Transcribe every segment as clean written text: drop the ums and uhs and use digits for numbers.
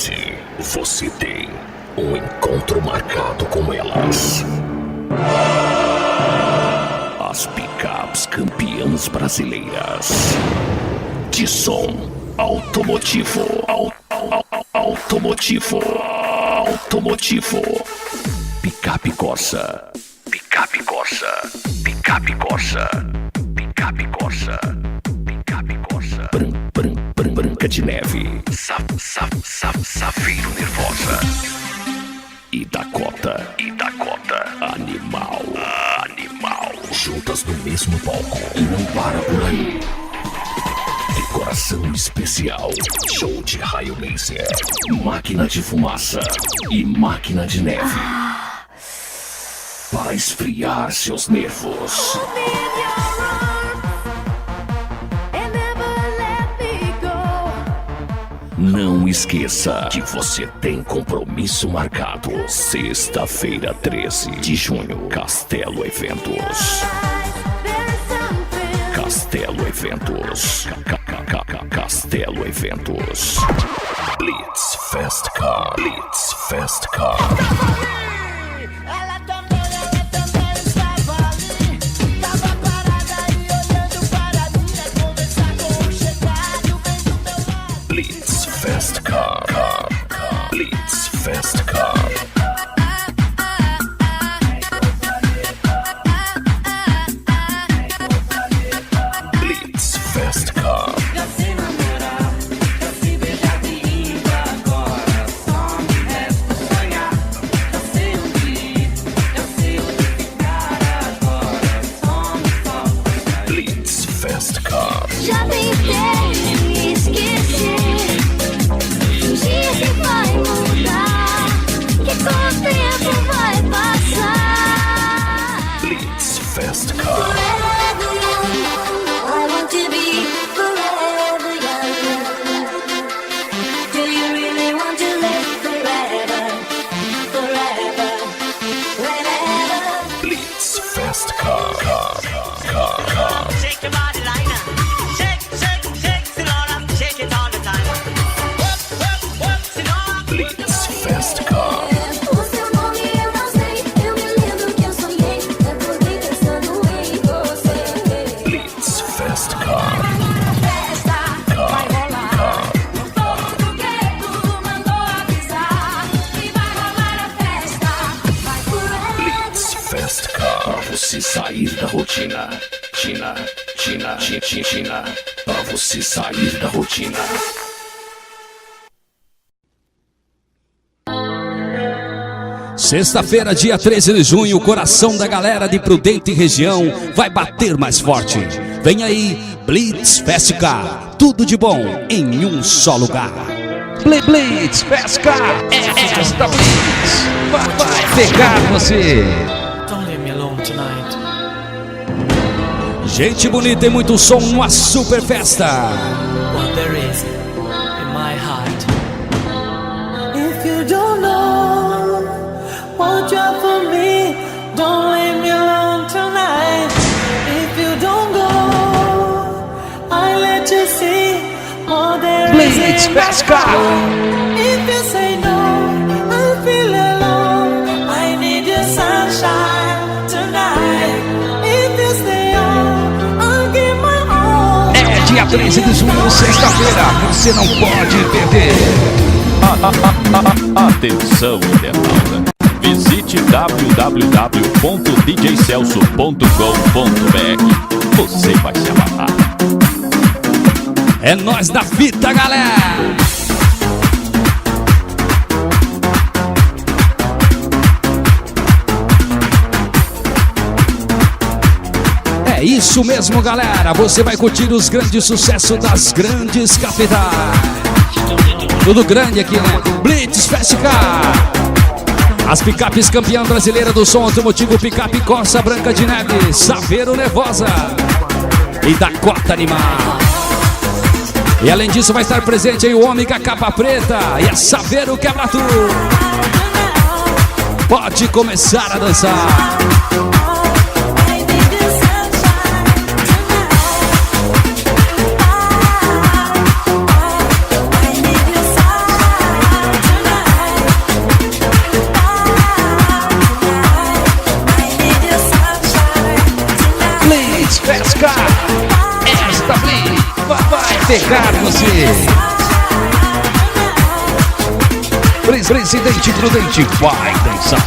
13, você tem um encontro marcado com elas. As picapes campeãs brasileiras de som automotivo. Picape Corsa. Picape Corsa. Picape Corsa. Picape Corsa. Picape Corsa. Branca de Neve. Safiro Nervosa. E Dakota. Animal. Juntas no mesmo palco. E não para por aí. Decoração especial. Show de raio laser. Máquina de fumaça. E máquina de neve. Para esfriar seus nervos. Não esqueça que você tem compromisso marcado. Sexta-feira, 13 de junho, Castelo Eventos. Castelo Eventos. Castelo Eventos. Blitz Fast Car. Blitz Fast Car. Blitz Fast Car. Blitz Fast Car. Blitz Fast Car. Blitz Fast Car. Já tentei esquecer. Um dia que vai mudar, que com o tempo vai passar. Blitz Fast Car. Forever young, I want to be forever young. Do you really want to live forever, forever, whenever? Blitz Fast Car. Shake your body like that. Shake, Sinora. Shake it all the time. Work, Sinora. Blitz Fast Car. O seu nome eu não sei, eu me lembro que eu sonhei. Acordei pensando em você. Blitz Fast Car. Festa vai rolar. O povo do gueto mandou avisar que vai rolar a festa. Vai forever. Blitz Fast Car. Pra você sair da rotina. China. Pra você sair da rotina. Sexta-feira, dia 13 de junho, o coração da galera de Prudente e região vai bater mais forte. Vem aí, Blitz Fast Car. Tudo de bom em um só lugar. Blitz Fast Car. Esta Blitz vai pegar você. Don't leave me alone tonight. Gente bonita e muito som numa super festa. What there is in my heart. If you don't know what you have for me, don't leave me alone tonight. If you don't go, I let you see what there is Blitz in Fast my Car. heart. If you say no, I feel alone. I need your sunshine tonight. If you stay on, I'll give my all. É dia 13 de junho, sexta-feira. Você não pode perder. Atenção, internauta. Visite www.djcelso.com.br. Você vai se amarrar. É nós da fita, galera. É isso mesmo, galera. Você vai curtir os grandes sucessos das grandes capitais. Tudo grande aqui, né? Blitz Fast Car. As picapes campeã brasileira do som automotivo, Picape Corsa, Branca de Neve, Safiro Nervosa e Dakota Animal. E além disso vai estar presente aí o homem com a capa preta e a Safiro quebra tudo. Pode começar a dançar. Pesca. Esta Blitz vai pegar você. Presidente Prudente vai dançar.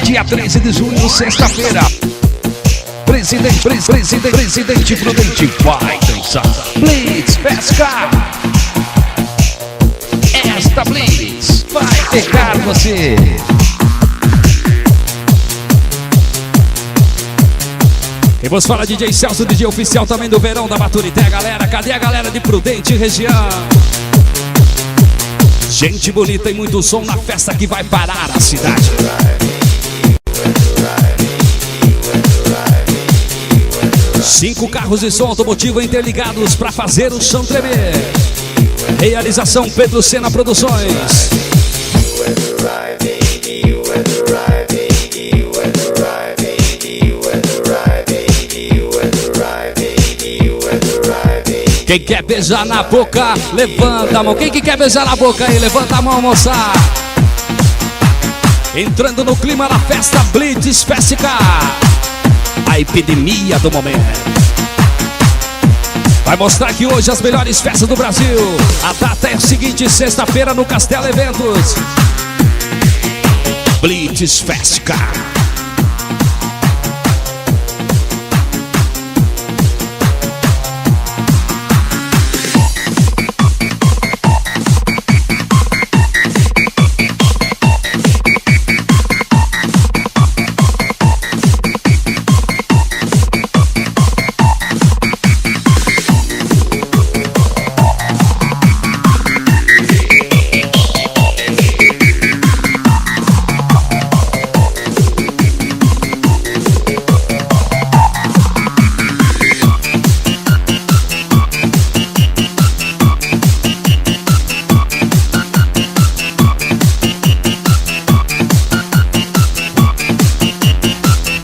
Dia 13 de junho, sexta-feira. Presidente Prudente vai dançar. Blitz Pesca. Esta Blitz vai pegar você. E vos fala DJ Celso, DJ oficial também do Verão da Baturité, galera. Cadê a galera de Prudente região? Gente bonita e muito som na festa que vai parar a cidade. 5 carros de som automotivo interligados para fazer o chão tremer. Realização Pedro Sena Produções. Quem quer beijar na boca, levanta a mão. Quem que quer beijar na boca aí, levanta a mão, moça. Entrando no clima da festa Blitz Pesca. A epidemia do momento. Vai mostrar que hoje as melhores festas do Brasil. A data é a seguinte, sexta-feira no Castelo Eventos. Blitz Pesca.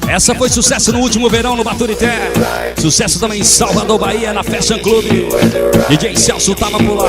Essa foi sucesso no último verão no Baturité. Sucesso também em Salvador, Bahia, na Fashion Club. DJ Celso tava por lá.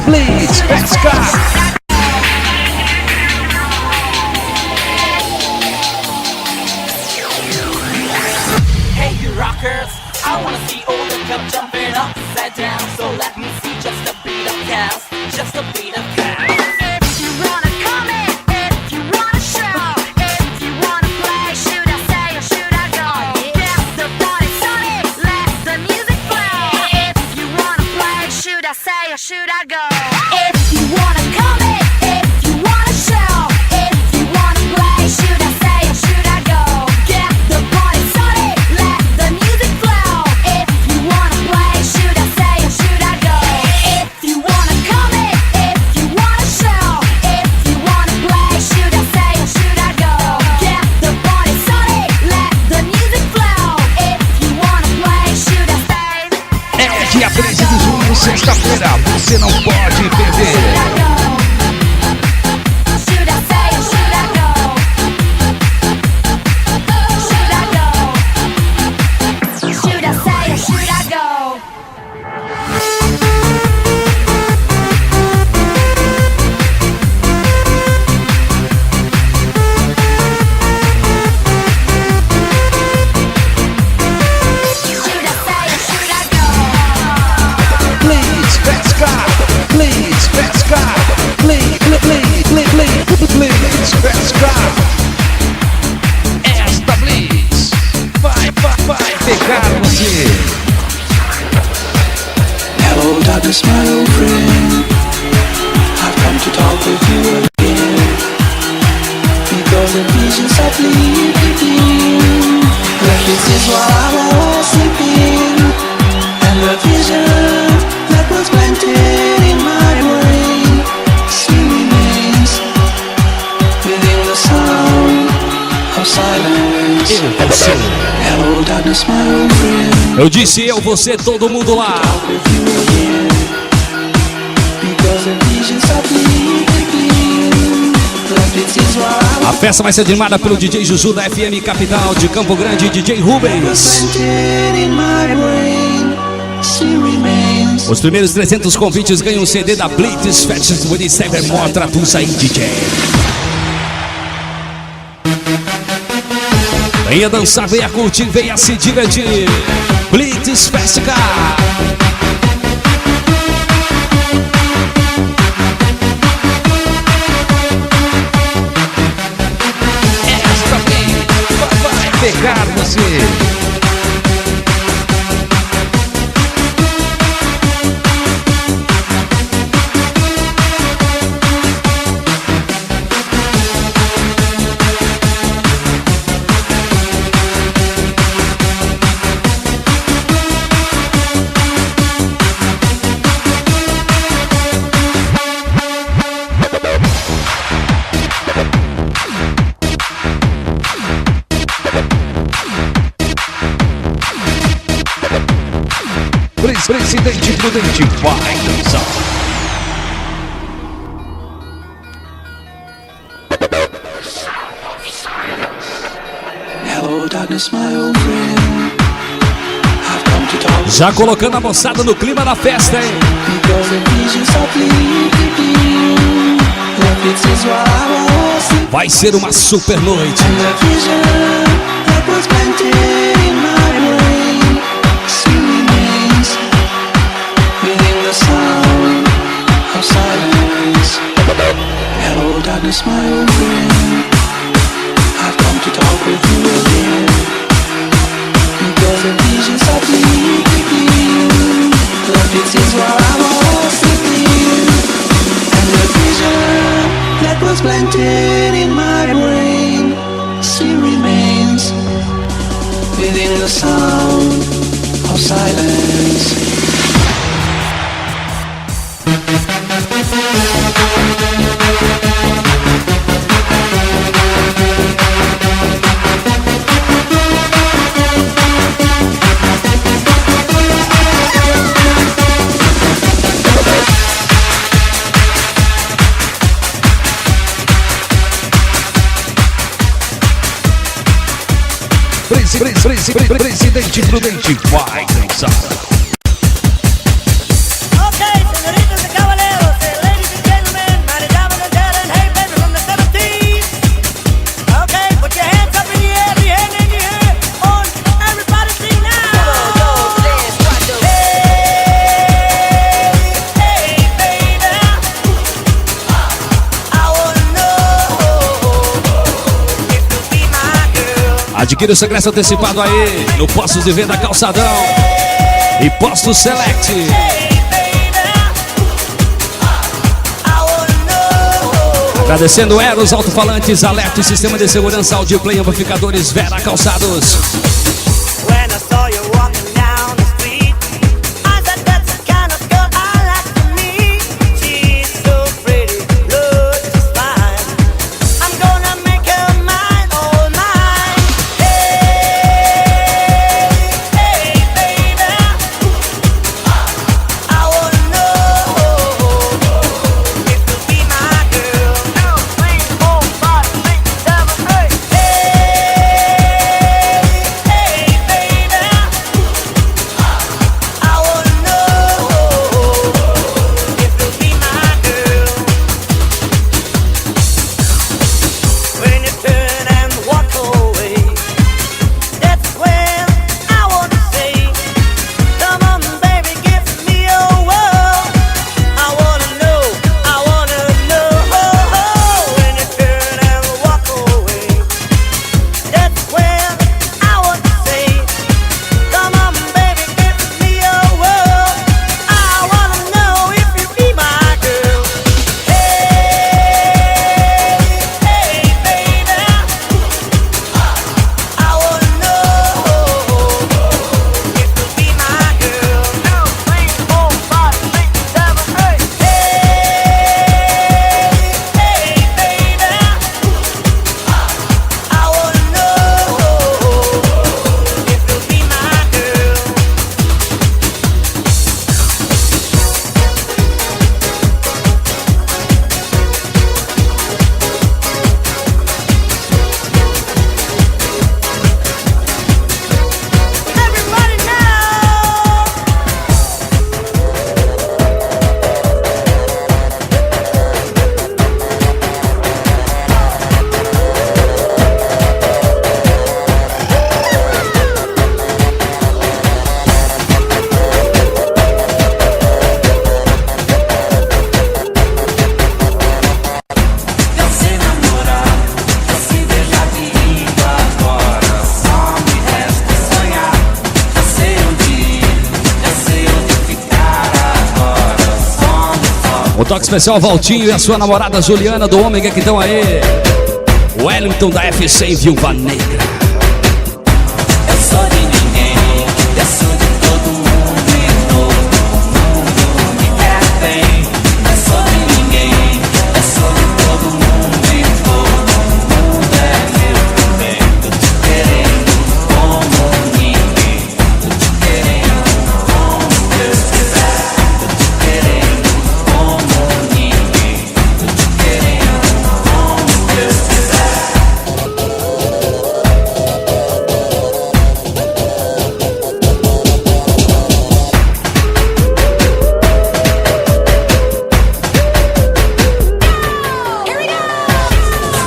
Blitz Pesca. Hey, you rockers, I wanna see all the club jumping upside down. So let me see just a beat of chaos, just a beat of chaos. If you wanna come in, if you wanna show, if you wanna play, should I stay or should I go? Get the party started, let the music flow. If you wanna play, should I stay or should I go? If you wanna come in, if you wanna show, if you wanna play, should I stay or should I go? Get the party started, let the music flow. If you wanna play, should I stay or should I go? If you wanna come in, if you wanna show, if you wanna play, should I stay or should I go? Get the party started, let the music flow. If you wanna play, should I stay? É dia 13 de junho, sexta-feira, você não pode perder. Should I stay or should I go? Should I go? Should I stay or should I go? Should I stay or should I go? Blitz Pescar, Blitz Pescar, Blitz Pescar. Esta Blitz vai pegar você. Hello, darkness, my old friend. I've come to talk with you again. Because the visions are fleeting. The kisses while I was sleeping. And the vision that was planted in my brain still remains within the sound of silence. Hello, darkness, my old friend. Eu disse eu, você, todo mundo lá. With you again. Because the visions are fleeting. The kisses while I was A festa vai ser animada pelo DJ Juju da FM Capital de Campo Grande, DJ Rubens. planted in my brain still remains. Os primeiros 300 convites ganham um CD da Blitz Fashion with Cybermore. Traduza aí, DJ. Venha dançar, venha curtir, venha se divertir. Blitz Festival. Esta Blitz vai pegar você. Presidente Prudente vai dançar. Hello, darkness, my old friend. I've come to talk Já colocando a moçada no clima da festa, hein? because the visions are fleeting. The kisses while I was sleeping. Vai ser uma super noite. And the vision that was planted in my brain still remains within the sound of silence. Hello, darkness, my old friend. I've come to talk with you again. Because the visions are fleeting. The kisses while I was sleeping. And the vision that was planted in my brain still remains within the sound of silence. Presidente Prudente vai dançar. Okay, señoritas and caballeros, ladies and gentlemen, mighty diamonds and talent, hey baby from the 70s. Okay, put your hands up in the air, your hand in your hair, on everybody sing now. Adquira o seu ingresso antecipado aí no Postos de Venda Calçadão e Posto Select. Agradecendo Eros Alto-Falantes, Alerta e Sistema de Segurança Audioplay, Amplificadores Vera Calçados. When I saw you walking down the street, I said that's the kind of girl I like to meet. She's so pretty, looks just fine. I'm gonna make her mine, all mine. Hey, hey, baby, I wanna know if you'll be my girl. 2, 3, 4, 5, 6, 7, 8. Toque especial Valtinho e a sua namorada Juliana do Ômega que estão aí. Wellington da FC em Viúva Negra. Eu sou de ninguém, eu sou de todo mundo e todo mundo me quer bem. Eu sou de ninguém, eu sou de todo mundo e todo mundo é meu também. Tô te querendo como ninguém, tô te querendo como Deus quiser. Tô te querendo como ninguém, tô te querendo como Deus quiser.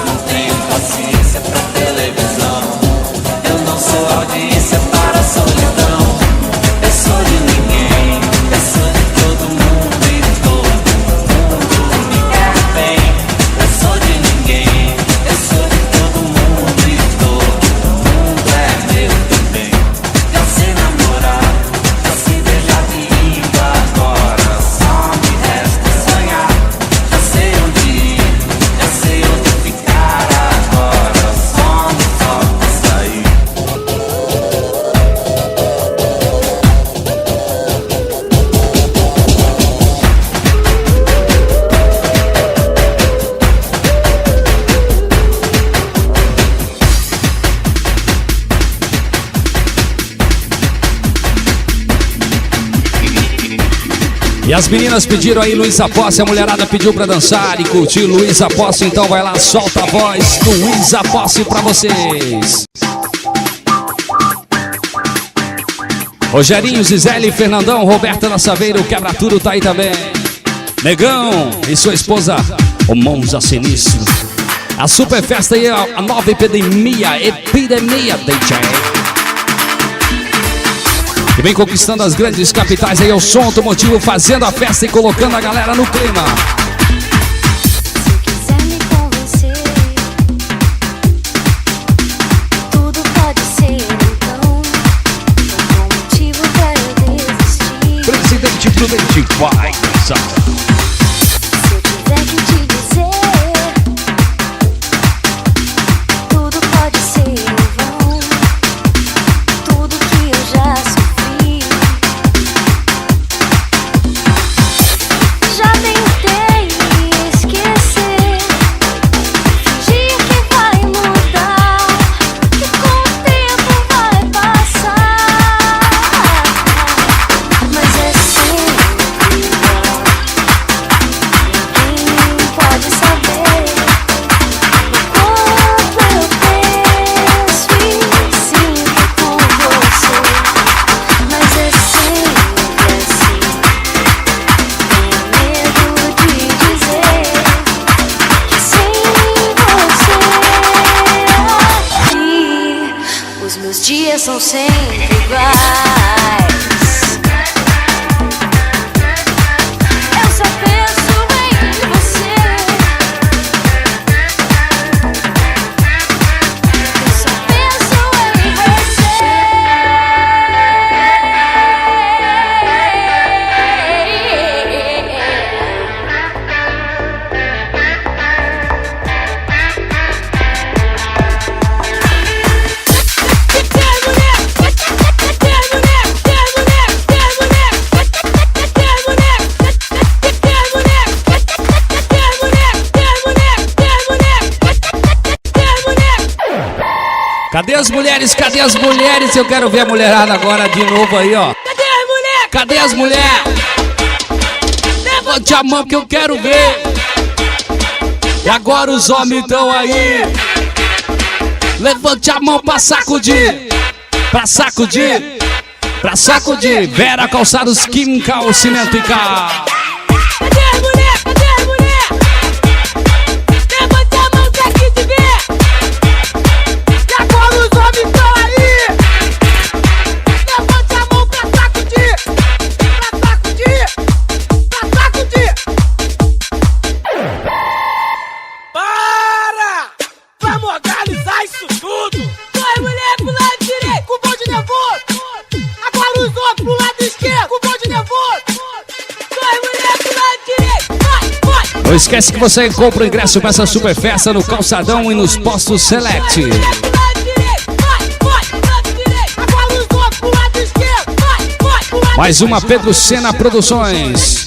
Não tenho paciência pra televisão. Eu não sou audiência para a solidão. Eu sou de ninguém, eu sou de todo mundo e todo mundo me quer bem. Eu sou de ninguém, eu sou de todo mundo e todo mundo é meu também. Eu sei namorar, eu sei beijar de língua agora. Só me resta sonhar. Eu sei onde ir, eu sei onde ficar agora. Só me falta sair. E as meninas pediram aí Luísa Posse, a mulherada pediu pra dançar e curtir Luísa Posse, então vai lá, solta a voz, Luísa Posse pra vocês. Rogerinho, Zizele, Fernandão, Roberta da Saveiro, Quebra Tudo tá aí também. Negão e sua esposa, o Monza Sinistro. A super festa aí, a nova epidemia DJ. Que vem conquistando as grandes capitais aí, é o som automotivo fazendo a festa e colocando a galera no clima. Se quiser me convencer, tudo pode Prudente, vai dançar. Se eu tiver que te dizer, tudo pode ser em vão. Tudo que eu já sofri, já tentei esquecer. Fingir que vai mudar, que com o tempo vai passar. Mas é sempre igual. Ninguém pode saber o quanto eu penso e sinto por você. Mas é sempre assim. Tenho medo de dizer que sem você aqui, os meus dias são sempre iguais. Eu só penso em você. Eu só penso em Cadê as mulheres? Cadê as mulheres? Eu quero ver a mulherada agora de novo aí, ó. Cadê as mulheres? Levante a mão que eu quero ver. E agora os homens estão aí. Levante a mão pra sacudir. Pra sacudir. Pra sacudir. Vera Calçados, Química, Cimento e Cal. Cadê a mulher? Cadê a mulher? Levanta a mão pra que te ver. E agora os homens estão aí. Levanta a mão pra sacudir. Pra sacudir. Pra sacudir. Para! Vamos organizar isso tudo. Vai, mulher, pro lado direito, com o bonde nervoso. Agora os outros pro lado esquerdo, com o bonde nervoso. Vai, mulher, pro lado direito. Vai, vai. Não esquece que você compra o ingresso para essa super festa no Calçadão e nos postos Select. Mulher, pro lado direito. Vai, lado direito. Agora os outros pro lado esquerdo. Vai, pro lado Mais uma Pedro Sena Produções.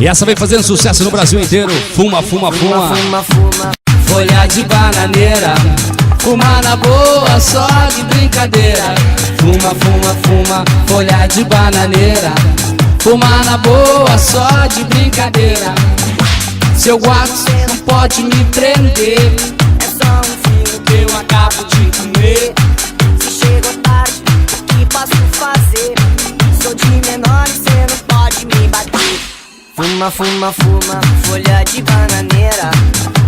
E essa vem fazendo sucesso no Brasil inteiro. Fuma, fuma, fuma. Fuma, fuma, folha de bananeira. Fuma na boa, só de brincadeira. Fuma, fuma, fuma, folha de bananeira. Fuma na boa, só de brincadeira. Seu guato não pode me prender. É só um fio que eu acabo de comer. Se chegou tarde, o que posso fazer? Sou de menor e cê não pode me bater. Fuma, fuma, fuma, folha de bananeira.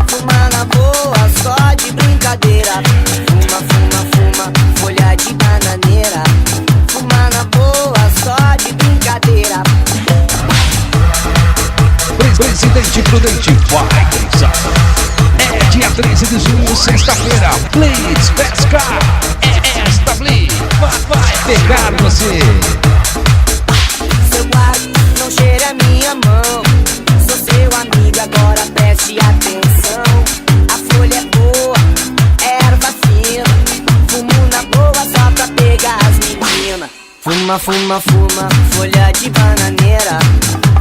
Fuma na boa, só de brincadeira. Fuma, fuma, fuma, folha de bananeira. Fuma na boa, só de brincadeira. Presidente Prudente, vai dançar. É dia 13 de junho, sexta-feira. Blitz Pesca. É esta Blitz. Vai pegar você. Seu guarda, não cheira a minha mão. Sou seu amigo, agora preste atenção. A folha é boa, erva fina. Fumo na boa, só Fuma, fuma, fuma, folha de bananeira.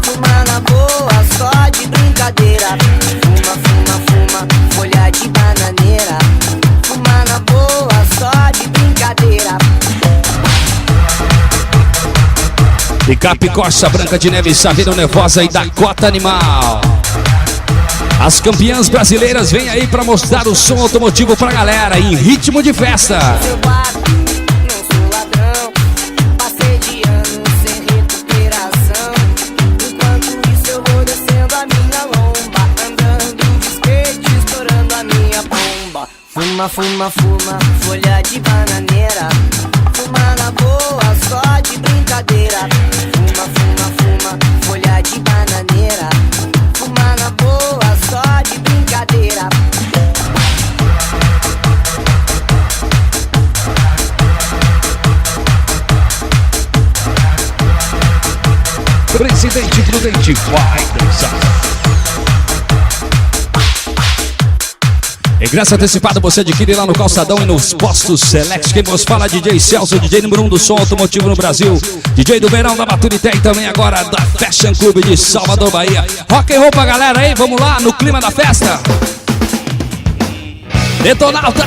Fuma na boa, só de brincadeira. Fuma, fuma, fuma, folha de bananeira. Fuma na boa, só de brincadeira. Picape Costa, Branca de Neve, Saveiro Nervosa e Dakota Animal. As campeãs brasileiras vêm aí pra mostrar o som automotivo pra galera em ritmo de festa. Eu bato, não sou ladrão. Passei de ano sem recuperação. Enquanto isso eu vou descendo a minha lomba, andando de skate, estourando a minha bomba. Fuma, fuma, fuma, folha de bananeira. Fuma na boa, só de brincadeira. Fuma, fuma, fuma, folha de bananeira. Fuma na boa, só de brincadeira. Presidente Prudente vai dançar. Ingresso antecipado você adquire lá no Calçadão e nos postos Select. Quem vos fala, DJ Celso, DJ número 1 do som automotivo no Brasil, DJ do verão da Baturité e também agora da Fashion Club de Salvador, Bahia. Rock and roll pra galera aí, vamos lá no clima da festa. Detonauta!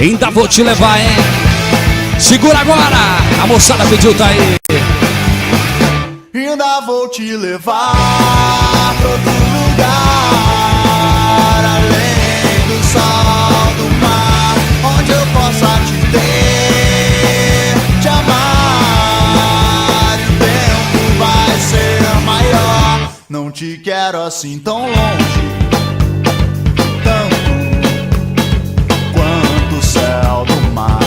Ainda vou te levar, hein? Segura agora! A moçada pediu, tá aí. Ainda vou te levar pra outro lugar, além do sol, do mar, onde eu possa te ter, te amar. E o tempo vai ser maior. Não te quero assim tão longe, tanto quanto o céu do mar.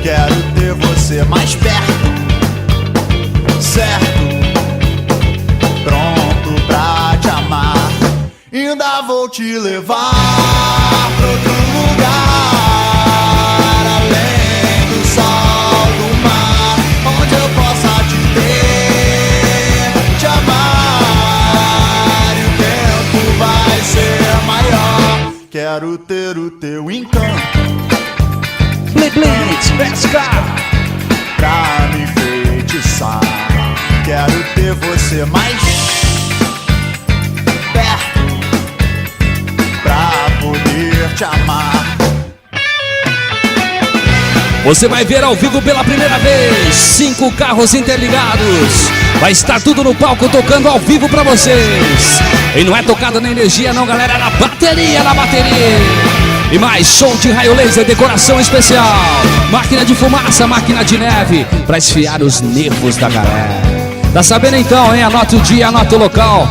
Quero ter você mais perto, certo? Pronto pra te amar. Ainda vou te levar pra outro lugar, além do sol, do mar, onde eu possa te ter, te amar. E o tempo vai ser maior. Quero ter o teu encanto, Blitz, pesca. pra me enfeitiçar. Quero ter você mais perto, pra poder te amar. Você vai ver ao vivo pela primeira vez 5 carros interligados. Vai estar tudo no palco tocando ao vivo pra vocês. E não é tocado na energia não, galera, é na bateria, na bateria. E mais som de raio laser, decoração especial, máquina de fumaça, máquina de neve, pra esfriar os nervos da galera. Tá sabendo então, hein? Anota o dia, anota o local.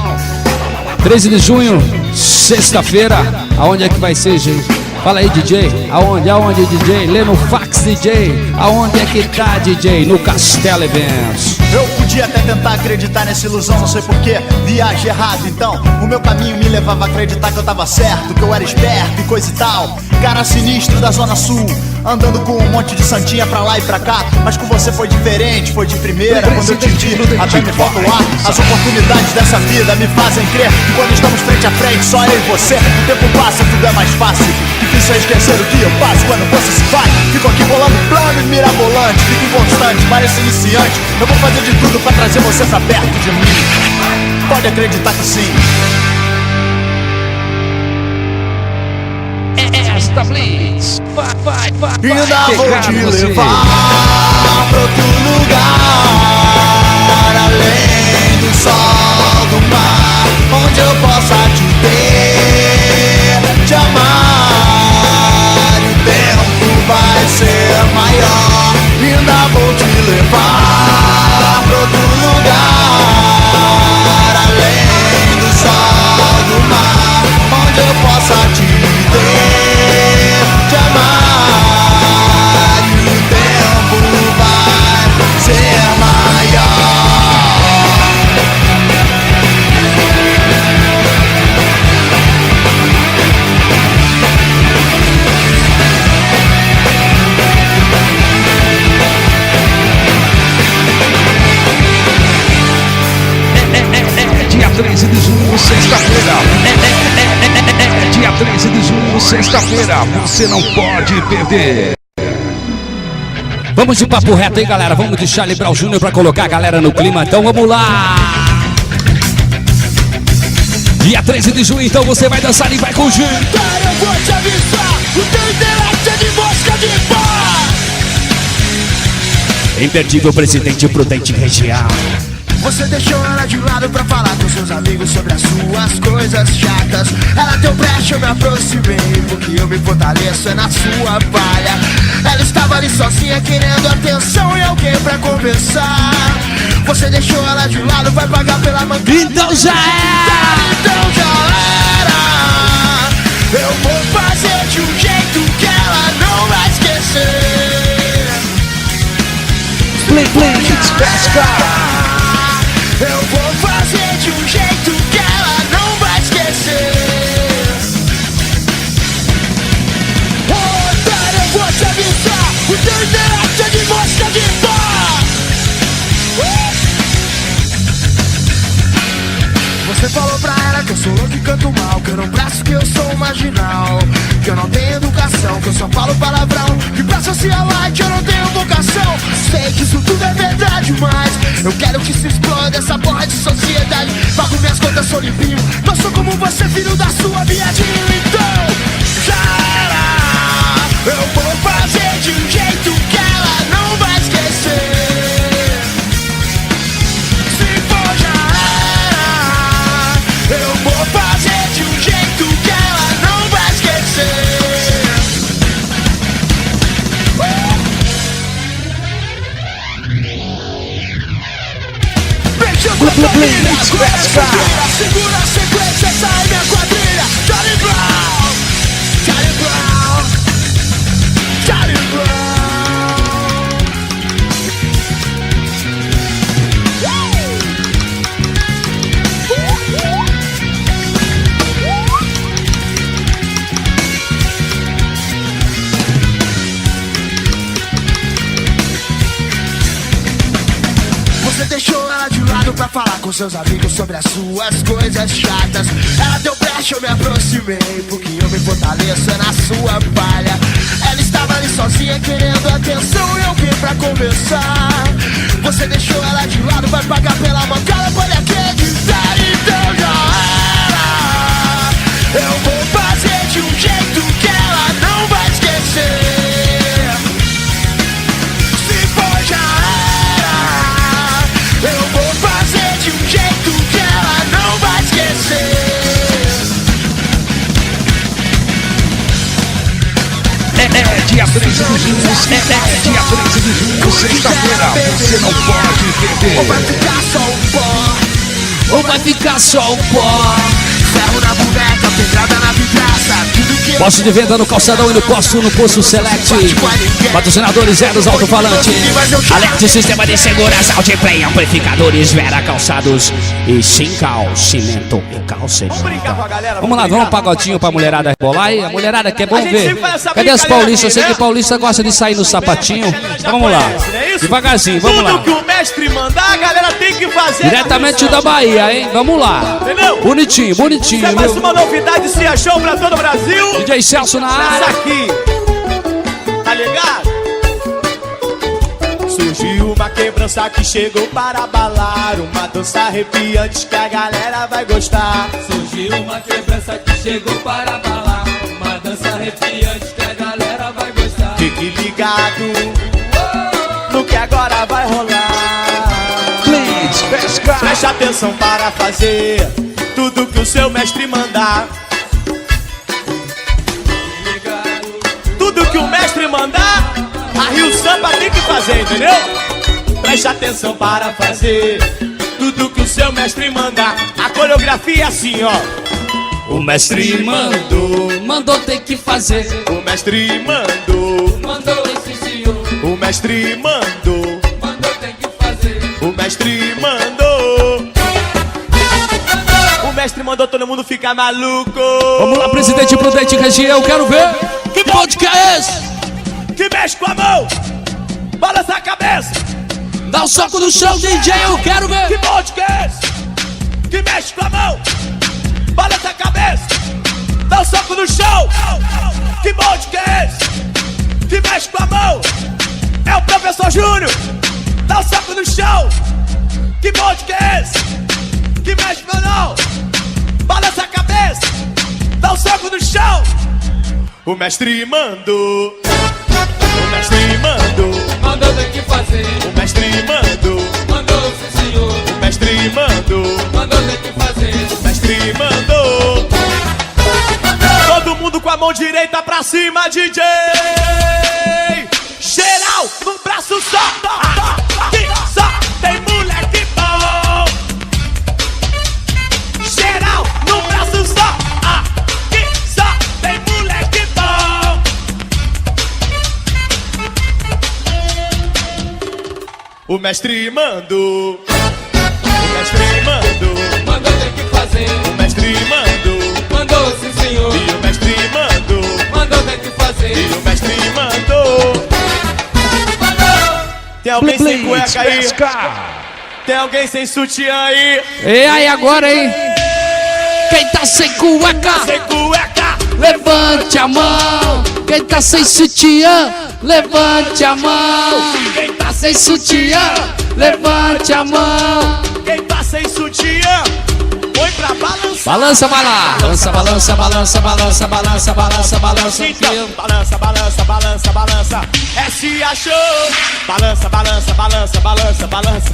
13 de junho, sexta-feira. Aonde é que vai ser, gente? Fala aí, DJ. Aonde, DJ? Lê no fax, DJ. Aonde é que tá, DJ? No Castelo Eventos. Eu podia até tentar acreditar nessa ilusão, não sei porquê, viagem errado. Então, o meu caminho me levava a acreditar que eu tava certo, que eu era esperto e coisa e tal. Cara sinistro da Zona Sul, andando com um monte de santinha pra lá e pra cá. Mas com você foi diferente, foi de primeira. Quando eu te vi, até me falta o ar. As oportunidades dessa vida me fazem crer que quando estamos frente a frente, só eu e você, o tempo passa, tudo é mais fácil. Difícil é esquecer o que eu passo quando você se vai. Fico aqui bolando planos mirabolantes, fico inconstante, pareço iniciante. Eu vou fazer de tudo pra trazer você pra perto de mim. Pode acreditar que sim. Esta Blitz vai Ainda vou pegar te você. levar pra outro lugar, além do sol, do mar, onde eu possa te ter, te amar. E o tempo vai ser maior. Ainda vou te levar pra outro lugar, além do sol, do mar, onde eu possa te ter, te amar. E o tempo vai ser maior. Dia 13 de junho, sexta-feira. Dia 13 de junho, sexta-feira, você não pode perder. Vamos de papo reto, hein, galera? Vamos de Charlie Brown Jr. pra colocar a galera no clima. Então vamos lá! Dia 13 de junho, então você vai dançar e vai com o Gil. Cara, eu vou te avisar, o teu intelecto é de mosca de pá. Imperdível presidente prudente região. Você deixou ela de lado pra falar com seus amigos sobre as suas coisas chatas. Ela deu brecha, eu me aproximei, porque eu me fortaleço é na sua palha. Ela estava ali sozinha querendo atenção e alguém pra conversar. Você deixou ela de lado, vai pagar pela mancada. Então já era! Então já era. Eu vou fazer de um jeito que ela não vai esquecer. Blitz Pesca. Eu vou fazer de um jeito que ela não vai esquecer. Otário, eu vou te avisar, o teu intelecto é de mosca de pó. Você falou pra ela que eu sou louco e canto mal, que eu não presto, que eu sou um marginal, que eu não tenho educação, que eu só falo palavrão, que pra socialite eu não tenho vocação. Sei que isso tudo é verdade, mas eu quero que se exploda essa porra de sociedade. Pago minhas contas, sou limpinho, não sou como você, filho da sua viadinho. Então, já era. Eu vou fazer de um jeito que ela não vai esquecer. Se for, já era. Eu vou fazer de um jeito que ela não vai esquecer. Blitz Pesca. Segura a sequência, sai minha quadrilha. Charlie Brown, Charlie Brown, Charlie Brown. Você deixou ela de lado pra falar com seus amigos sobre as suas coisas chatas. Ela deu brecha, eu me aproximei, porque eu me fortaleço é na sua palha. Ela estava ali sozinha querendo atenção e alguém pra conversar. Você deixou ela de lado, vai pagar pela mancada, pode acreditar. Então já era. Eu vou fazer de um jeito que ela não vai esquecer. Se for, já era. Eu vou fazer de um jeito que ela não vai esquecer. É dia 13 de junho, dia 13 de junho, sexta-feira, você não pode perder. Ou vai ficar só o pó, Ou vai ficar só o pó. ferro na boneca, pedrada na vidraça. Tudo que Posto de venda no calçadão e no posto Select. Patrocinadores Zeros Alto-Falante. Alerte Sistema de Segurança, Altiplay, Amplificadores, Vera Calçados e Sincal, Cimento e Calcimento. Vamos lá, vamos um pagodinho pra mulherada rebolar aí. A mulherada quer, vamos ver. Cadê as paulistas? Eu sei que paulista gosta de sair no sapatinho. Então vamos lá. Devagarzinho, vamos lá. Tudo que o mestre mandar, a galera tem que fazer. Diretamente da Bahia, hein? Vamos lá. Entendeu? Bonitinho, bonitinho. Isso é mais Viu? uma novidade, se achou pra todo o Brasil. DJ Celso na Essa área. aqui, tá ligado? Surgiu uma quebrança que chegou para abalar, uma dança arrepiante que a galera vai gostar. Surgiu uma quebrança que chegou para abalar, uma dança arrepiante que a galera vai gostar. Fique ligado no que agora vai rolar. Blitz Pesca. Preste atenção para fazer tudo que o seu mestre mandar. Tudo que o mestre mandar, a Rio Samba tem que fazer, entendeu? Preste atenção para fazer tudo que o seu mestre mandar. A coreografia é assim, ó. O mestre mandou, mandou ter que fazer. O mestre mandou, Mandou esse senhor, o mestre mandou, mandou tem que fazer. o mestre mandou. O mestre mandou todo mundo ficar maluco. Vamos lá, presidente prudente região, quero ver. Que bonde que é esse? Que mexe com a mão, balança a cabeça. Dá um soco no chão, DJ, eu quero ver. Que bonde que é esse? Que mexe com a mão, balança a cabeça. Dá um soco no chão. Que bonde que é esse? Que mexe com a mão? É o professor Júnior. Dá um soco no chão. Que bonde que é esse? Que mexe com a mão? Balança a cabeça. Dá um soco no chão. O mestre mandou. O mestre mandou. Mandou ter que fazer. O mestre mandou. Mandou, sim senhor. O mestre mandou. Mandou ter que fazer. O mestre mandou. Todo mundo com a mão direita pra cima, DJ. Geral no braço só. Aqui só tem moleque bom. Geral no braço só. Aqui só tem moleque bom. O mestre mandou. O mestre mandou. Mandou ter que fazer. O mestre mandou. Mandou, sim senhor. E o mestre mandou. Mandou ter que fazer. E o mestre mandou. Tem alguém sem cueca aí? Tem alguém sem sutiã aí? E aí agora, hein? Quem tá sem cueca? Sem cueca! Levante a mão. Quem tá sem sutiã? Levante a mão. Quem tá Sem sutiã? Levante a mão. Quem tá sem sutiã? Põe pra balançar. Balança, vai lá. Balança, balança, balança, balança, balança, balança, balança. Então, balança, balança, balança, balança. Se achou. Balança, balança, balança, balança, balança.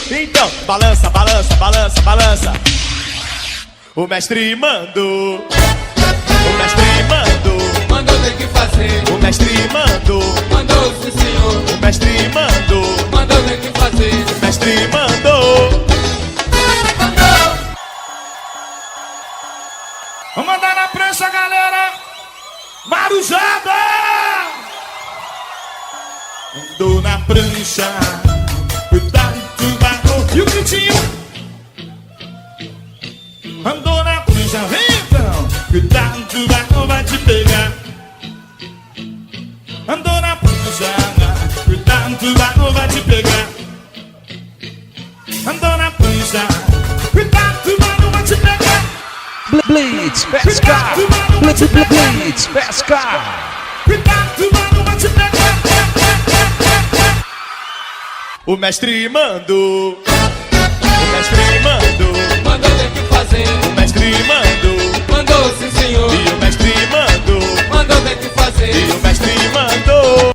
Então, balança, balança, balança, balança. O mestre mandou. O mestre mandou. Mandou ter que fazer. O mestre mandou. Mandou, sim senhor. O mestre mandou. Mandou ter que fazer. O mestre mandou. Vamos mandar na prancha, galera. Marujada! Andou na prancha. Cuidado do barco. E o gritinho? Andou na prancha, vem então. Cuidado, o barco vai te pegar. Andou na prancha. Cuidado, o barco vai te pegar. Andou na prancha. Cuidado, o barco vai te pegar. Blitz, pesca. Blitz, blitz, pesca. Cuidado, o barco vai te pegar. O mestre mandou. O mestre mandou. Mandou ter que fazer. O mestre mandou. Mandou, sim senhor. E o mestre mandou. Mandou ter que fazer. E o mestre mandou.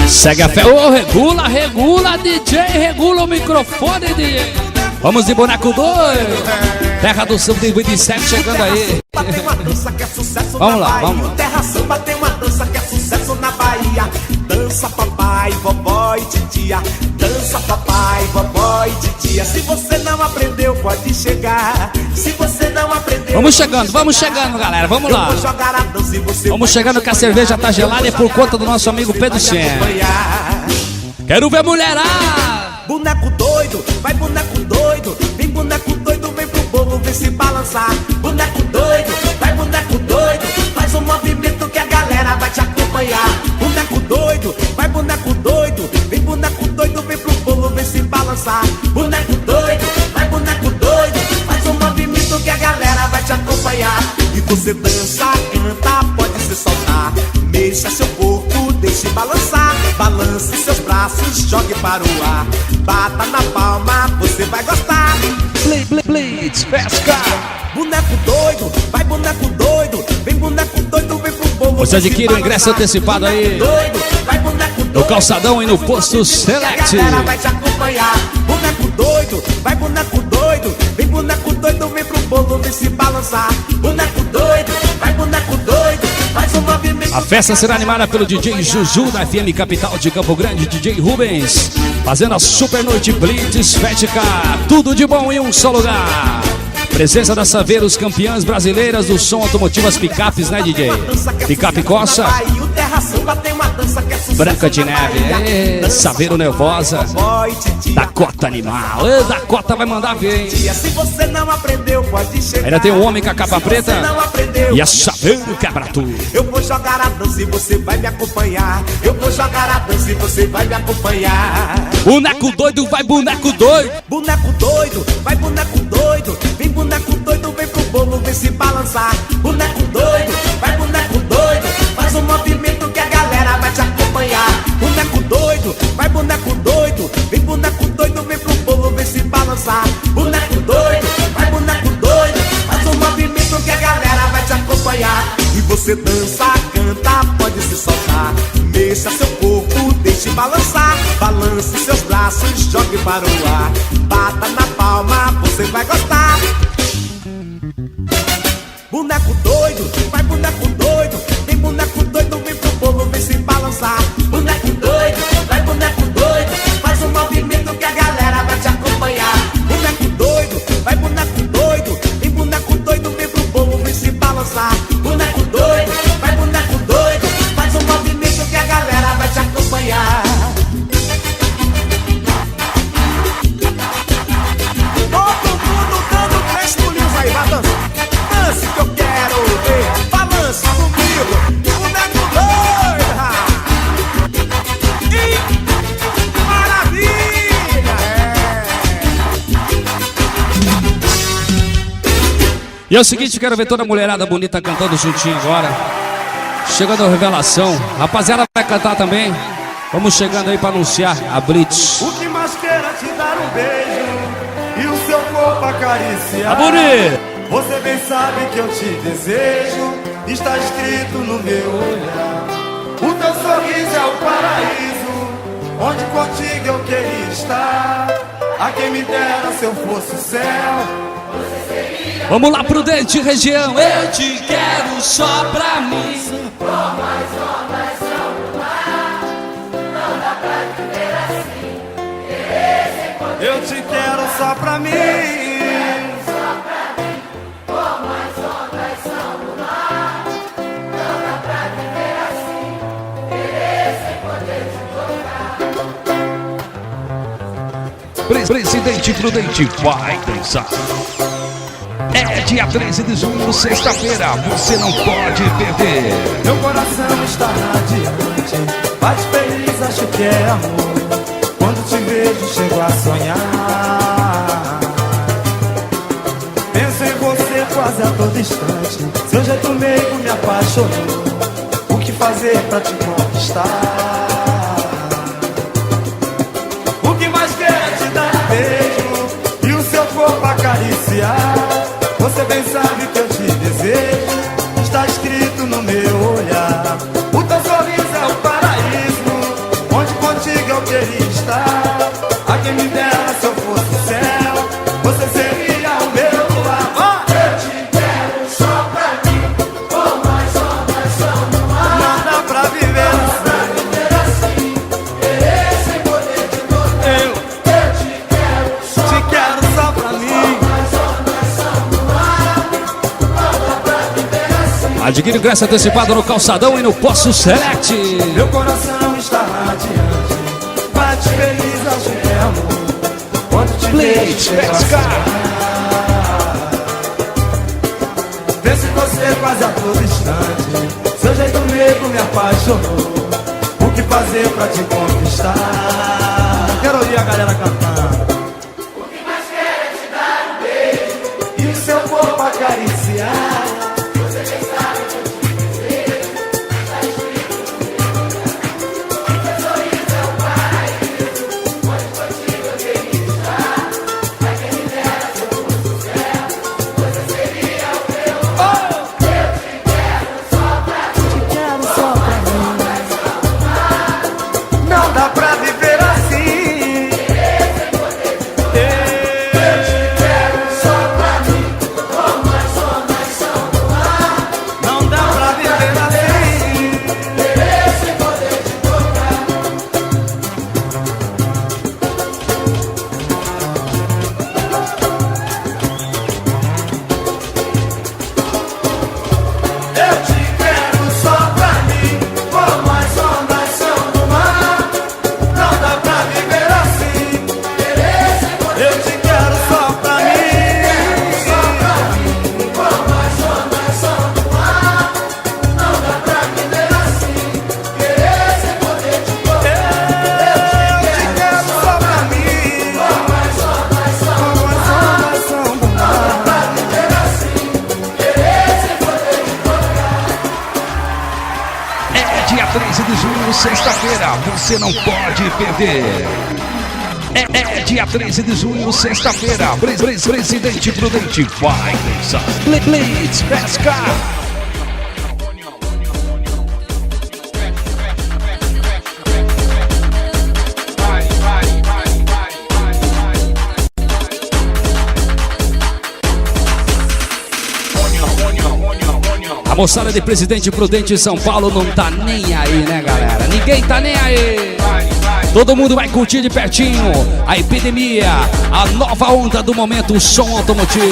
Segue a fé. Ô, regula, regula, DJ. Regula o microfone, DJ. Vamos de boneco 2. Terra do Samba de 27 chegando aí. Tem uma dança que é sucesso Vamos na lá, Bahia. vamos lá. Terra Samba tem uma dança que é sucesso na Bahia. Dança papai, vovó e titia. Dança papai, vovó e titia. Se você não aprendeu, pode chegar. Se você não aprendeu, Vamos chegando, galera. Vamos lá. eu vou jogar a dança e você Vamos vai chegando que a cerveja tá gelada e por conta do nosso amigo Pedro Chen. acompanhar. Quero ver mulherada. Boneco doido, vai boneco doido. Vem boneco doido, vem pro povo ver se balançar. Boneco doido, vai boneco doido. Faz um movimento que a galera vai te acompanhar. Boneco doido, vai boneco doido. Vem boneco doido, vem pro povo ver se balançar. Boneco doido, vai boneco doido. Faz um movimento que a galera vai te acompanhar. E você dança, canta, pode se soltar. Mexa seu corpo, deixe balançar. Balance seus braços, jogue para o ar. Bata na palma, você vai gostar. Blitz, pesca. Boneco doido, vai boneco doido. Vem boneco doido, vem pro povo. Você adquire o ingresso antecipado aí Doido, vai boneco doido. no Calçadão e no Posto Select. A galera vai te acompanhar. Boneco doido, vai boneco doido. Vem boneco doido, vem pro povo ver se balançar. Boneco doido, vai boneco doido. Faz um movimento. A festa será animada pelo DJ Juju da FM Capital de Campo Grande, DJ Rubens, fazendo a super noite Blitz Festica. Tudo de bom em um só lugar. Presença da Saveiros, campeãs brasileiras do som automotivo, as picapes, né, DJ? Picape Coça, Branca de Neve, Saveiro Nervosa, Dakota Animal. Dakota vai mandar ver, hein? Se você não aprendeu, pode chegar. Ainda tem o Homem com a Capa Preta Não aprendeu, e a Saveiro Quebra Tudo. eu vou jogar a dança e você vai me acompanhar. Eu vou jogar a dança e você vai me acompanhar. Boneco doido, vai boneco doido. Boneco doido, vai boneco doido. Vem boneco doido, se balançar. Boneco doido, vai boneco doido, faz um movimento que a galera vai te acompanhar. Boneco doido, vai boneco doido, vem boneco doido, vem pro povo ver se balançar. Boneco doido, vai boneco doido, faz um movimento que a galera vai te acompanhar. E você dança, canta, pode se soltar, mexa seu corpo, deixe balançar. Balance seus braços, jogue para o ar, bata na palma, você vai gostar. Boneco doido, vai boneco doido, vem boneco doido, vem pro povo ver se balançar. Boneco doido, vai boneco doido, faz um movimento que a galera vai te acompanhar. Boneco doido, vai boneco doido, vem boneco doido, vem pro povo ver se balançar. Boneco doido, vai boneco doido, faz um movimento que a galera vai te acompanhar. Todo mundo dando 3 pulinhos aí, vai dançar. Dance que eu quero ver, balance comigo, boneco doido. E maravilha, E é o seguinte, quero ver toda a mulherada bonita cantando juntinho agora. Chegando a revelação. Rapaziada vai cantar também. Vamos chegando aí pra anunciar a Blitz. O que mais queira te dar um beijo e o seu corpo acariciar. Aburi! Você bem sabe que eu te desejo, está escrito no meu olhar. O teu sorriso é o paraíso, onde contigo eu queria estar. A quem me dera se eu fosse o céu. Vamos lá, Prudente, região. Eu te quero só pra mim. Eu te quero só pra mim. Presidente Prudente vai dançar. É dia 13 de junho, sexta-feira, você não pode perder. Meu coração está radiante, bate feliz, acho que é amor. Quando te vejo, chego a sonhar. Penso em você quase a todo instante. Seu jeito meigo me apaixonou. O que fazer pra te conquistar? O que mais quero é te dar um beijo e o seu corpo acariciar. Você bem sabe que eu te desejo, está escrito no meu olhar. O teu sorriso é o paraíso, onde contigo eu queria estar. A quem me dera se eu fosse o céu, você seria o meu luar. Eu te quero só pra mim, como as ondas são no mar. Nada pra viver assim, querer sem poder te tocar. Eu te quero só pra mim. Adquire ingresso antecipado no Calçadão e no Poço Select. Meu coração está radiante, bate feliz, acho que é amor. Quando te Blitz Pesca. Penso em você quase a todo instante. Seu jeito meigo me apaixonou. O que fazer pra te conquistar? Quero ouvir a galera cantando. O que mais quero é te dar um beijo e o seu corpo acariciar. Não dá pra viver assim. você não pode perder. É dia 13 de junho, sexta-feira. Presidente Prudente vai dançar. Blitz Pesca. A moçada de Presidente Prudente em São Paulo não tá nem aí, né, galera? Ninguém tá nem aí. Todo mundo vai curtir de pertinho a epidemia, a nova onda do momento, o som automotivo.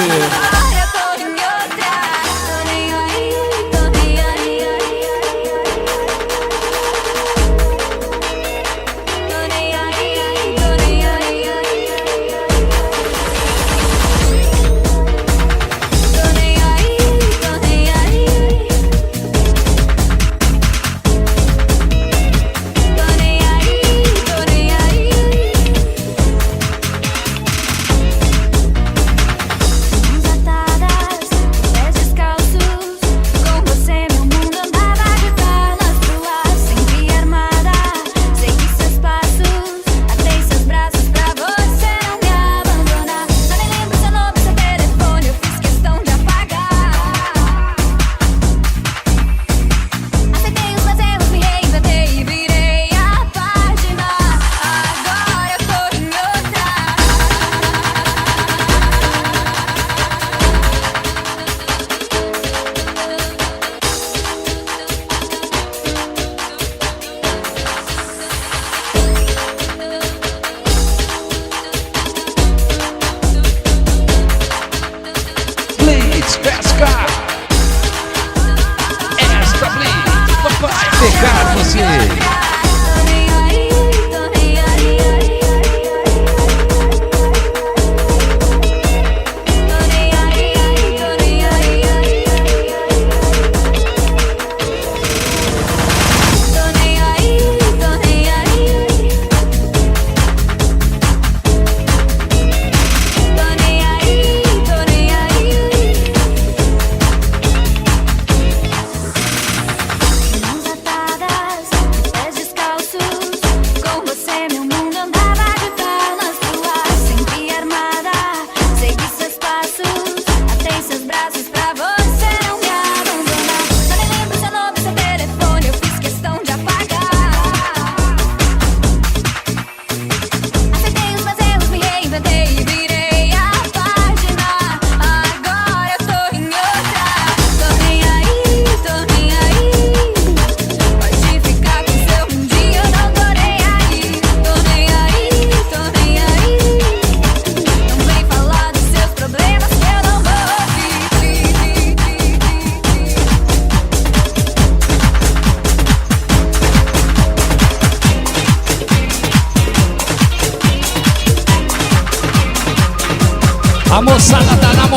A moçada tá na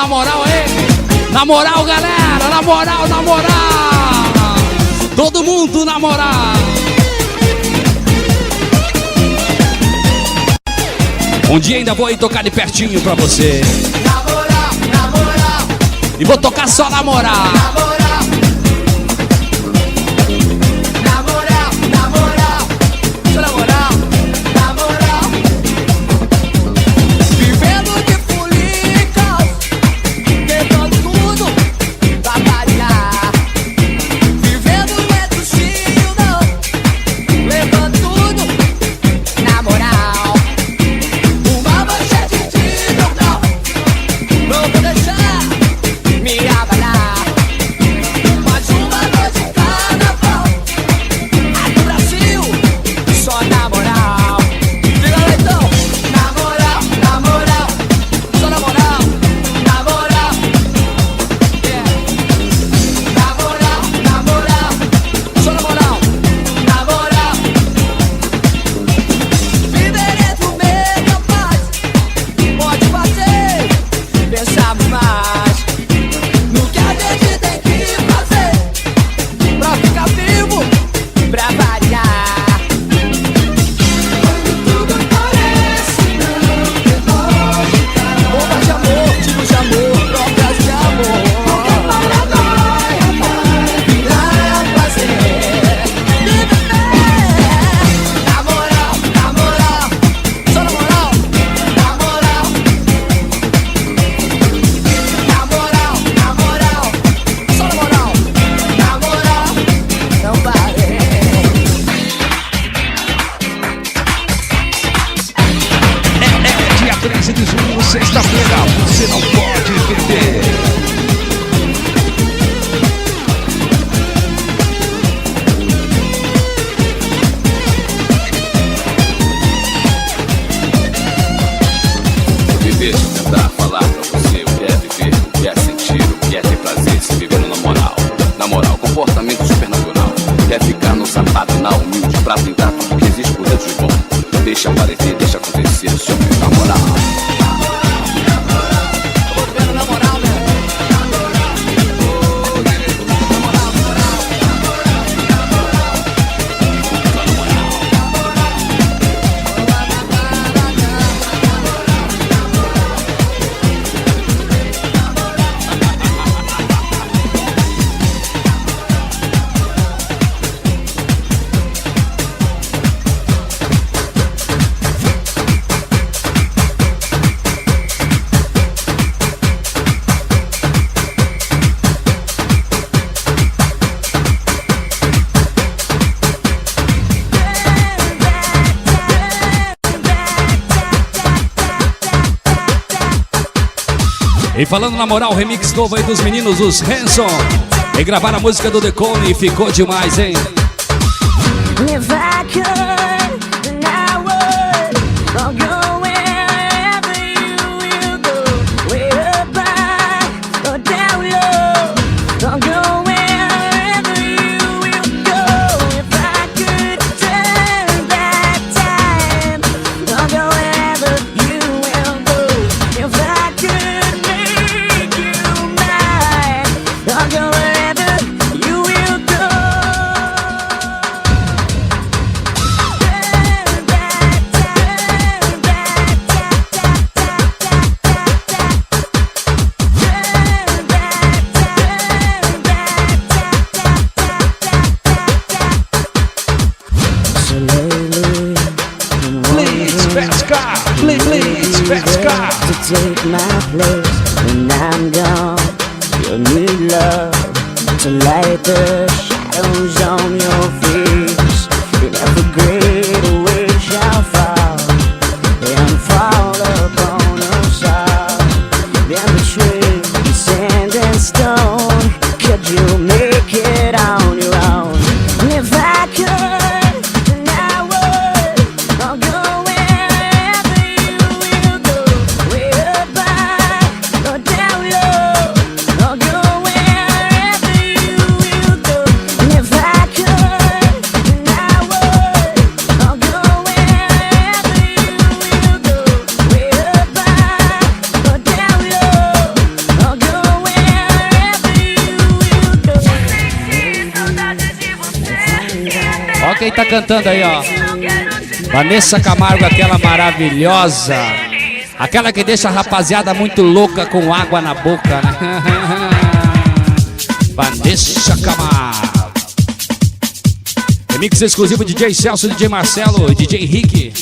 moral, hein? Na moral, galera, na moral. Todo mundo na moral. Um dia ainda vou aí tocar de pertinho pra você. Na moral. E vou tocar só na moral. Me abalar. 13 de junho, sexta-feira, você não pode perder. Deixa eu tentar falar pra você o que é viver, o que é sentir, o que é ter prazer, se vivendo na moral. Na moral, comportamento supernatural. Quer ficar no sapato, na humilde, pra tentar tudo que existe por dentro de bom. Deixa aparecer, deixa acontecer, seu na moral. E falando na moral, remix novo aí dos meninos, os Hanson. E gravaram a música do Decone e ficou demais, hein? If I could, then I would. I'll go wherever you will go. Way up high or down low. I'll go wherever you will go. If I could turn back time, I'll go wherever you will go. If I could make you mine, I'll go wherever you will go. Blitz Pesca, Blitz Pesca. To take my place when I'm gone. You'll need love to light the shadows on your face. And if a great wave shall fall and fall upon us all, then between the sand and stone, could you make it on your own? If I could, then I would. I'll go wherever you will go. Way up high or down low. I'll go wherever you will go. And if I could, then I would. I'll go wherever you will go. Way up high or down low. I'll go wherever you will go. Saudade de você. Ó quem tá cantando aí, ó. Vanessa Camargo, aquela maravilhosa. Aquela que deixa a rapaziada muito louca com água na boca, né? Vanessa Camargo. Remix exclusivo DJ Celso, DJ Marcelo e DJ Henrique.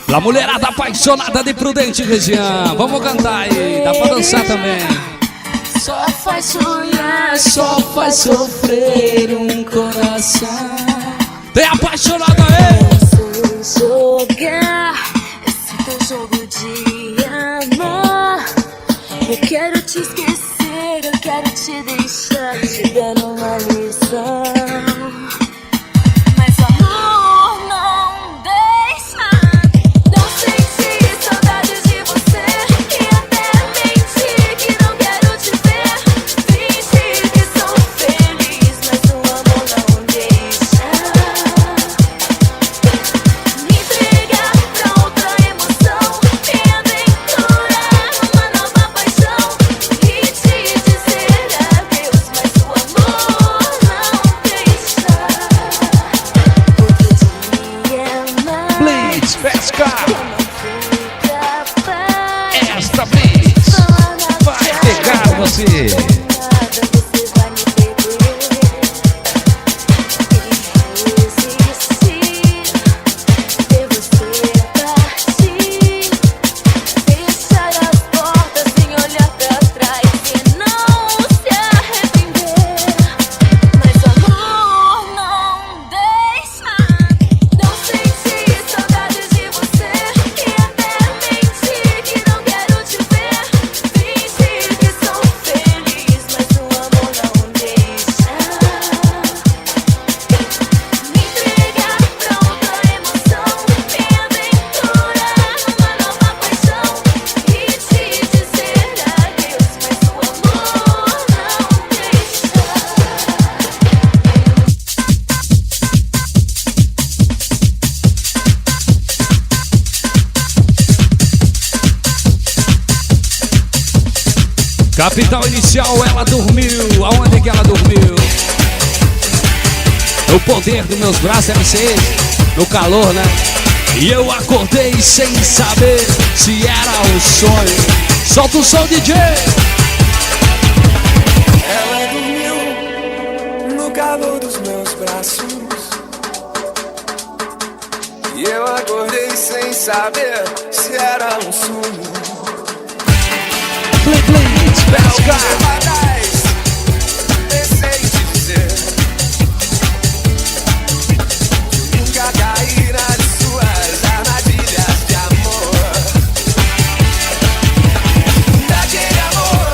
Pra mulherada apaixonada de Prudente Região. Vamos cantar aí, dá pra dançar também. Só faz sonhar, só faz sofrer um coração. Tem apaixonada aí! Jogar esse teu jogo de amor. Eu quero te esquecer, eu quero te deixar, te dando uma lição. Mas o amor não deixa. Não senti saudade de você e até menti que não quero te ver. Fingi que sou feliz, mas o amor não deixa. Me entregar pra outra emoção e aventurar uma nova paixão e te dizer adeus, mas o amor não Capital Inicial, ela dormiu. Aonde que ela dormiu? O poder dos meus braços deve ser no calor, né? E eu acordei sem saber se era um sonho. Solta o som, DJ! Ela dormiu no calor dos meus braços. E eu acordei sem saber se era um sonho. Blitz, pesca! Pensei te dizer, nunca caí nas suas armadilhas de amor. Daquele amor,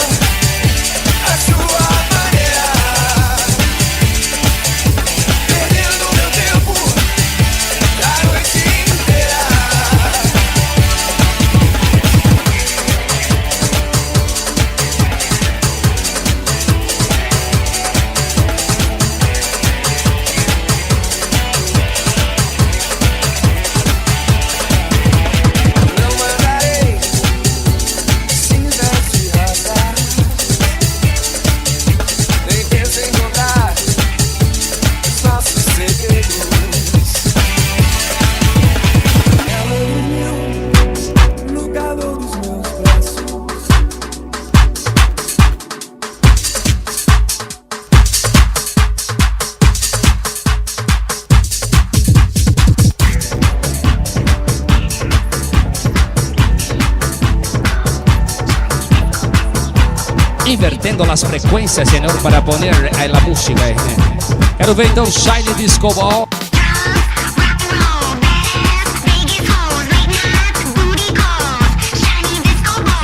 a sua maneira, perdendo meu tempo da noite inteira. Não mandarei cinzas de rosa, nem penso em contar os nossos segredos. Ela dormiu no calor dos meus braços. Invertendo las frecuencias, señor, para poner la música. Quero ver então Shine Disco Ball.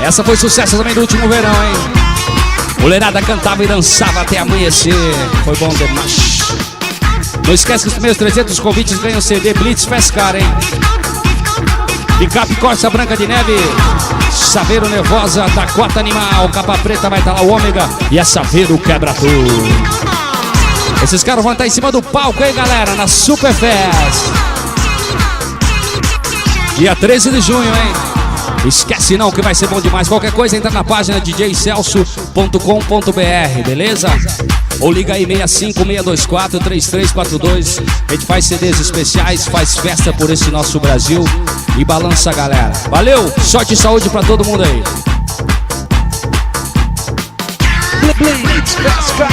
Essa foi sucesso também no último verão, hein? Mulherada cantava e dançava até amanhecer. Foi bom demais. Não esquece que os primeiros 300 convites ganham CD Blitz Pescar, hein? Picape Corsa Branca de Neve, Saveiro Nervosa, Dakota Animal, Capa Preta vai estar lá o Ômega e a Saveiro Quebra Tudo. Esses caras vão estar em cima do palco, hein, galera, na Super Fest. Dia 13 de junho, hein? Esquece não que vai ser bom demais. Qualquer coisa entra na página djcelso.com.br, beleza? Ou liga aí 656243342. A gente faz CDs especiais, faz festa por esse nosso Brasil e balança a galera. Valeu, sorte e saúde pra todo mundo aí. Blitz Pesca.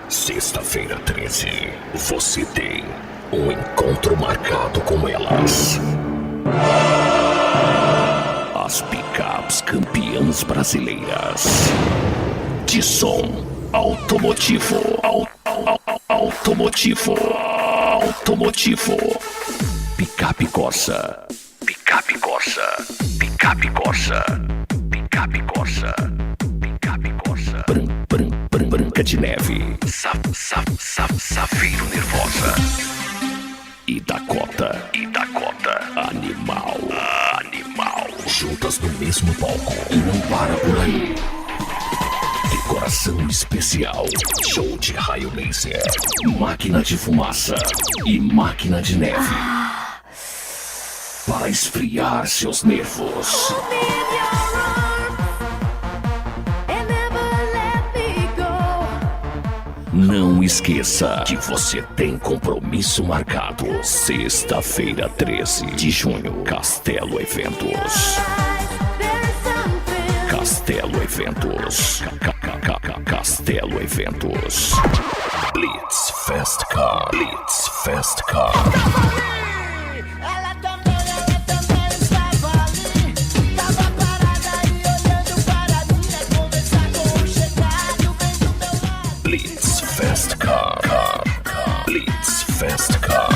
Sexta-feira 13, você tem um encontro marcado com elas. As picapes campeãs brasileiras de som automotivo. Picape Corsa. Picape Corsa. Picape Corsa. Picape Corsa. Picape Corsa. Branca de Neve. Safiro Nervosa. E Dakota. Animal. Juntas no mesmo palco e não para por aí. Decoração especial. Show de raio laser. Máquina de fumaça. E máquina de neve. Para esfriar seus nervos. Não esqueça que você tem compromisso marcado. Sexta-feira, 13 de junho, Castelo Eventos. Castelo Eventos. Castelo Eventos. Blitz Fast Car. Blitz Fast Car. Blitz Fast Car. Blitz Fast Car.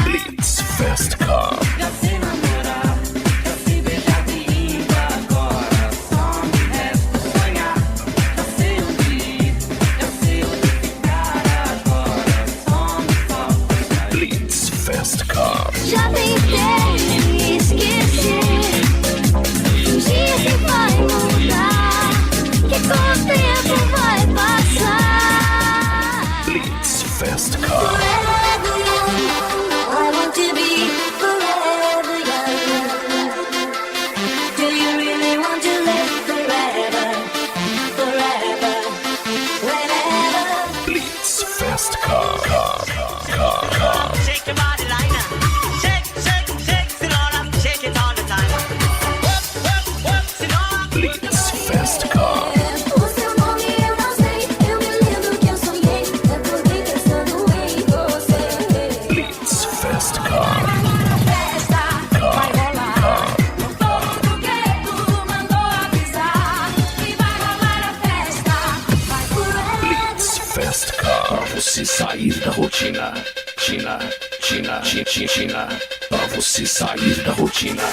Blitz Fast Car. Blitz Fast Car. Já tentei esquecer. Um dia você vai mudar, que com o tempo vai passar. Blitz Fast Car. Forever young, I want to be forever young. Do you really want to live forever, forever, whenever? Blitz Fast Car. Shake your body like that. Shake, shake, shake, Sinora. Shake it all the time. Work, Sinora. Blitz Fast Car. O seu nome eu não sei, eu me lembro que eu sonhei. Eu acordei pensando em você. Blitz Fast Car. Festa vai rolar. O povo do gueto mandou avisar que vai rolar a festa. Vai forever. Blitz Fast Car. Pra você sair da rotina. China. Pra você sair da rotina.